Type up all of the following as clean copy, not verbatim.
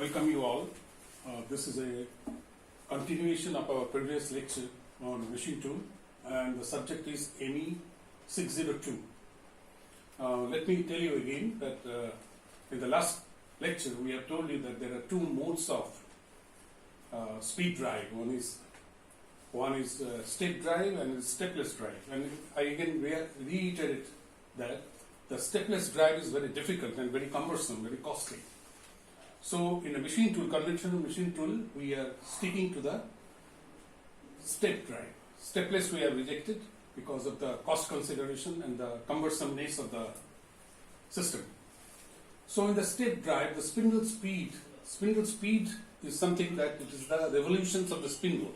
Welcome you all. This is a continuation of our previous lecture on machine tool, and the subject is ME 602. Let me tell you again that in the last lecture we have told you that there are two modes of speed drive. One is step drive and is stepless drive. And I again reiterate that the stepless drive is very difficult and very cumbersome, very costly. So in a machine tool, conventional machine tool, we are sticking to the step drive. Stepless we have rejected because of the cost consideration and the cumbersomeness of the system. So in the step drive, the spindle speed is something that it is the revolutions of the spindle.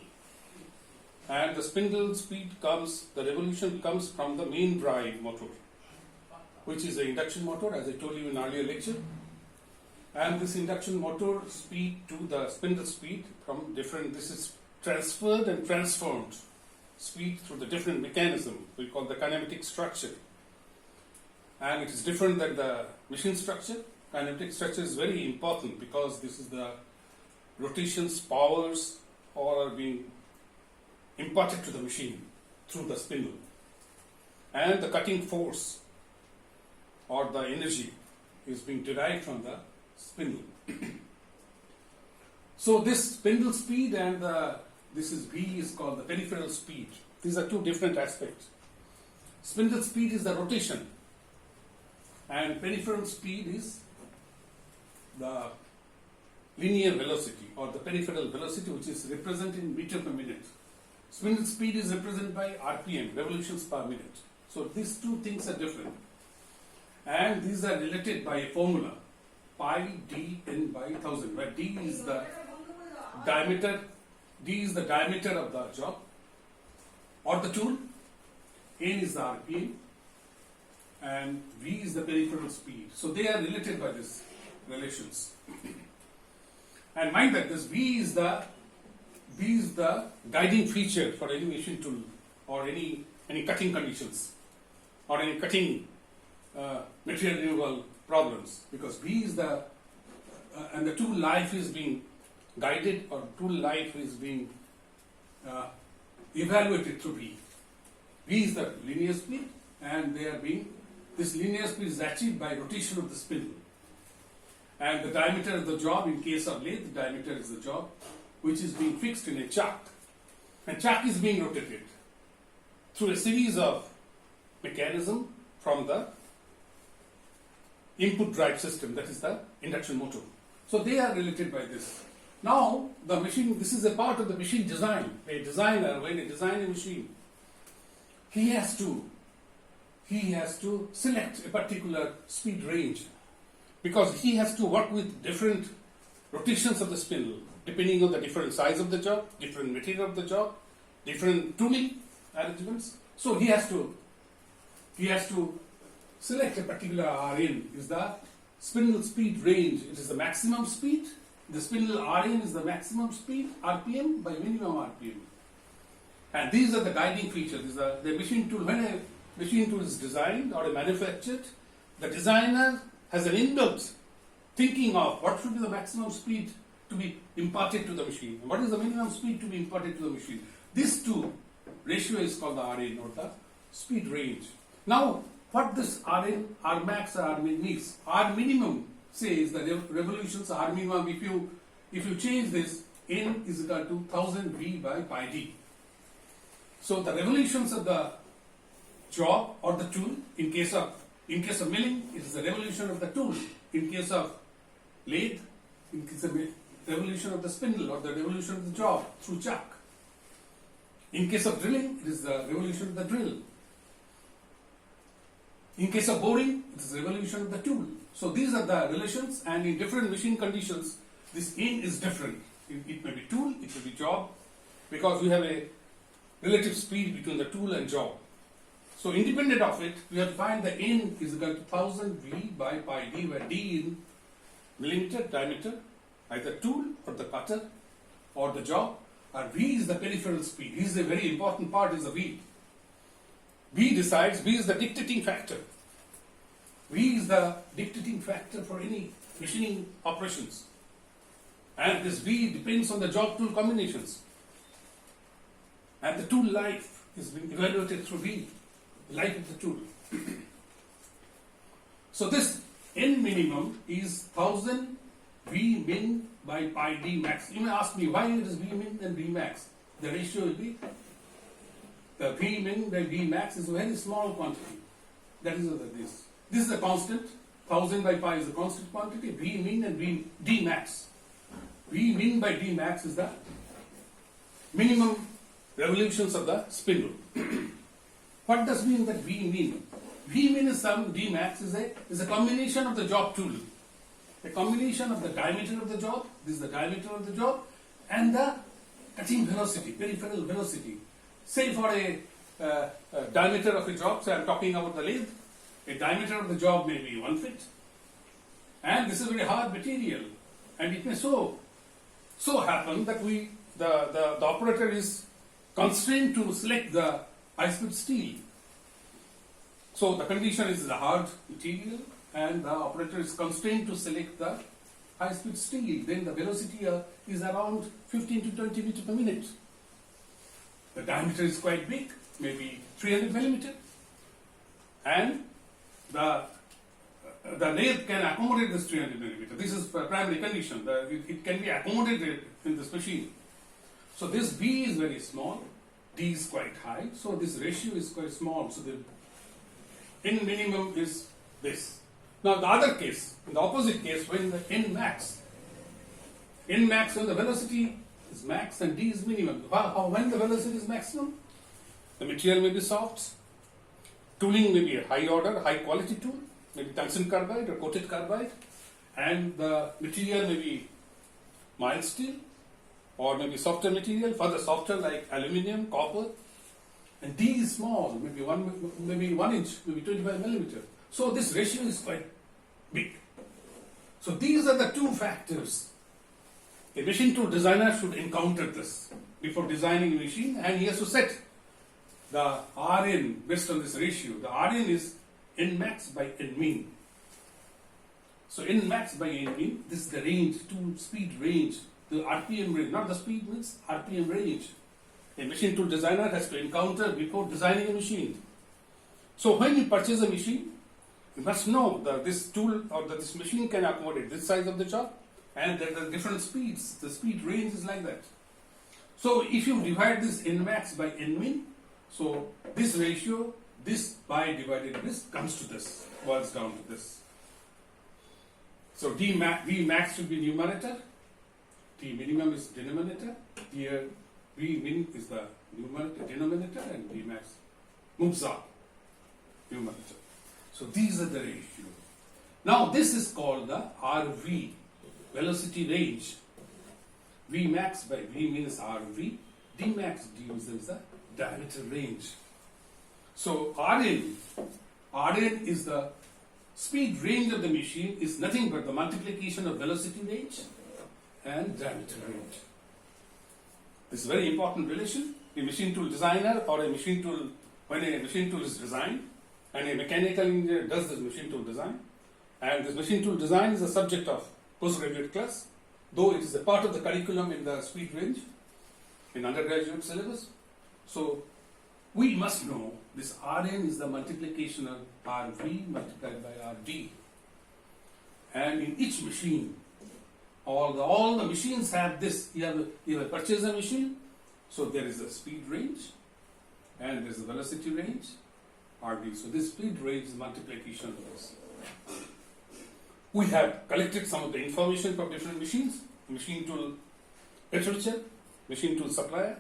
And the spindle speed the revolution comes from the main drive motor, which is the induction motor, as I told you in earlier lecture. And this induction motor speed to the spindle speed this is transferred and transformed speed through the different mechanism we call the kinematic structure. And it is different than the machine structure. Kinematic structure is very important because this is the rotations, powers, all are being imparted to the machine through the spindle. And the cutting force or the energy is being derived from the spindle. So this spindle speed and this is V is called the peripheral speed. These are two different aspects. Spindle speed is the rotation and peripheral speed is the linear velocity or the peripheral velocity, which is represented in meter per minute. Spindle speed is represented by RPM, revolutions per minute. So these two things are different. And these are related by a formula, pi d n by 1000, where d is the diameter of the job or the tool, n is the RPM, and v is the peripheral speed. So they are related by these relations. And mind that this v is the guiding feature for any machine tool or any cutting conditions or any cutting material removal problems, because V is and the tool life is being guided or tool life is being evaluated through V. V is the linear speed, and this linear speed is achieved by rotation of the spindle. And the diameter of the job, in case of lathe, the diameter is the job, which is being fixed in a chuck. And chuck is being rotated through a series of mechanism from the input drive system, that is the induction motor. So they are related by this. Now the machine, this is a part of the machine design. A designer, when they design a machine, he has to select a particular speed range, because he has to work with different rotations of the spindle depending on the different size of the job, different material of the job, different tooling arrangements. So he has to select a particular Rn is the spindle speed range. It is the maximum speed. The spindle Rn is the maximum speed, RPM by minimum RPM. And these are the guiding features. The machine tool. When a machine tool is designed or manufactured, the designer has an inbuilt thinking of what should be the maximum speed to be imparted to the machine, and what is the minimum speed to be imparted to the machine. This two ratio is called the Rn, or the speed range. Now, what this Rn, Rmax, or Rmin means? R minimum says the revolutions, R minimum, if you change this, n is equal to 1000 V by pi d. So the revolutions of the job or the tool, in case of milling, it is the revolution of the tool. In case of lathe, it is the revolution of the spindle or the revolution of the job through chuck. In case of drilling, it is the revolution of the drill. In case of boring, it is the revolution of the tool. So these are the relations, and in different machine conditions, this n is different. It may be tool, it may be job, because we have a relative speed between the tool and job. So independent of it, we have to find the n is equal to 1000 V by pi d, where d in millimeter diameter, either tool or the cutter or the job, or V is the peripheral speed. This is a very important part, is the V. V is the dictating factor. V is the dictating factor for any machining operations. And this V depends on the job tool combinations. And the tool life is being evaluated through V, life of the tool. So this N minimum is 1000 V min by pi D max. You may ask me why it is V min and V max. The ratio will be the V min by V max is a very small quantity. That is what this. This is a constant. 1000 by pi is a constant quantity. V min and V D max. V min by D max is the minimum revolutions of the spindle. What does mean that V min? V min is some, D max is a combination of the job tool. A combination of the diameter of the job, this is the diameter of the job, and the cutting velocity, peripheral velocity. Say for a diameter of a job, so I am talking about the lathe, a diameter of the job may be 1 foot, and this is a very hard material, and it may so happen that the operator is constrained to select the high-speed steel. So the condition is the hard material, and the operator is constrained to select the high-speed steel. Then the velocity is around 15 to 20 meters per minute. The diameter is quite big, maybe 300 millimeter, and the lathe can accommodate this 300 millimeter. This is primary condition. It can be accommodated in this machine. So this V is very small, D is quite high, so this ratio is quite small. So the N minimum is this. Now the other case, in the opposite case, when the N max when the velocity is max and D is minimum. When the velocity is maximum, the material may be soft, tooling may be a high order, high quality tool, maybe tungsten carbide or coated carbide, and the material may be mild steel or maybe softer material, further softer like aluminium, copper, and D is small, maybe 1 inch, maybe 25 millimeter. So this ratio is quite big. So these are the two factors. A machine tool designer should encounter this before designing a machine, and he has to set the Rn based on this ratio. The Rn is N max by N min. So N max by N min, this is the range, tool speed range, the RPM range, not the speed means RPM range. A machine tool designer has to encounter before designing a machine. So when you purchase a machine, you must know that this tool or that this machine can accommodate this size of the job, and there are different speeds. The speed range is like that. So if you divide this N max by N min, so this ratio, this by divided this comes to this, boils down to this. So V max should be numerator, T minimum is denominator, here V min is the denominator, and V max moves up, numerator. So these are the ratio. Now this is called the RV, velocity range. V max by V min is RV, D max gives us the diameter range. So Rn is the speed range of the machine, is nothing but the multiplication of velocity range and diameter range. This is a very important relation. A machine tool designer or a machine tool, when a machine tool is designed and a mechanical engineer does this machine tool design, and this machine tool design is a subject of postgraduate class, though it is a part of the curriculum in the speed range in undergraduate syllabus. So we must know this Rn is the multiplication of Rv multiplied by Rd, and in each machine, all the machines have this. You have purchase a machine, so there is a speed range and there is a velocity range, Rd. So this speed range is multiplication of this. We have collected some of the information from different machines, machine tool literature, machine tool supplier.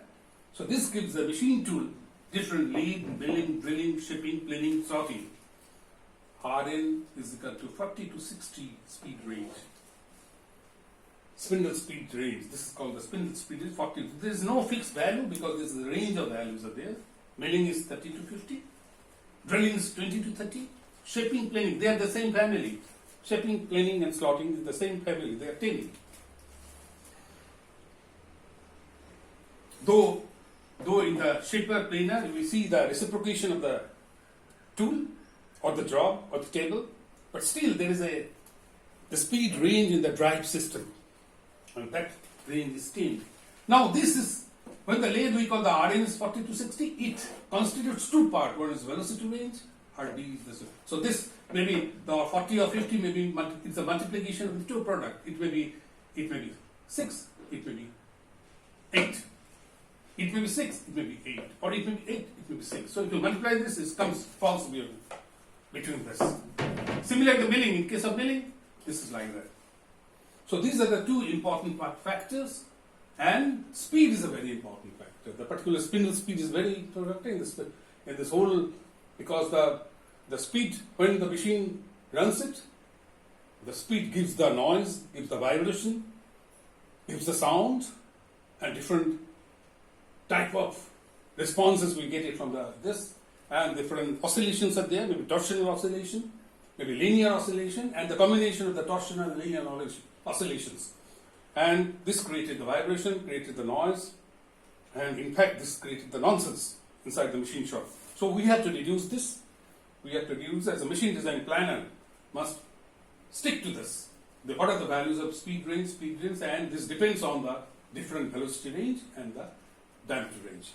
So this gives the machine tool different lathe, milling, drilling, shipping, planing, sorting. Rn is equal to 40 to 60 speed range. Spindle speed range. This is called the spindle speed range 40. There is no fixed value because this is the range of values are there. Milling is 30 to 50. Drilling is 20 to 30. Shaping, planing, they are the same family. Shaping, planing and slotting is the same family. They are tailing. Though in the shaper planer we see the reciprocation of the tool or the job or the table, but still there is the speed range in the drive system. and that range is tamed. Now this is, when the lathe we call the Rn is 40 to 60, it constitutes two parts. One is velocity range, Rd is this. So this maybe the 40 or 50 may be, it's a multiplication of the two product. It may be 6, it may be 8. It may be 6, it may be 8, or it may be 8, it may be 6. So if you multiply this, it falls between this. Similar to milling, in case of milling, this is like that. So these are the two important factors, and speed is a very important factor. The particular spindle speed is very important in this whole, because the speed, when the machine runs it, the speed gives the noise, gives the vibration, gives the sound, and different type of responses we get it from this, and different oscillations are there, maybe torsional oscillation, maybe linear oscillation, and the combination of the torsional and linear oscillations. And this created the vibration, created the noise, and in fact this created the nonsense inside the machine shop. So we have to reduce this. We have to reduce, as a machine design planner, must stick to this. What are the values of speed range, and this depends on the different velocity range and the diameter range.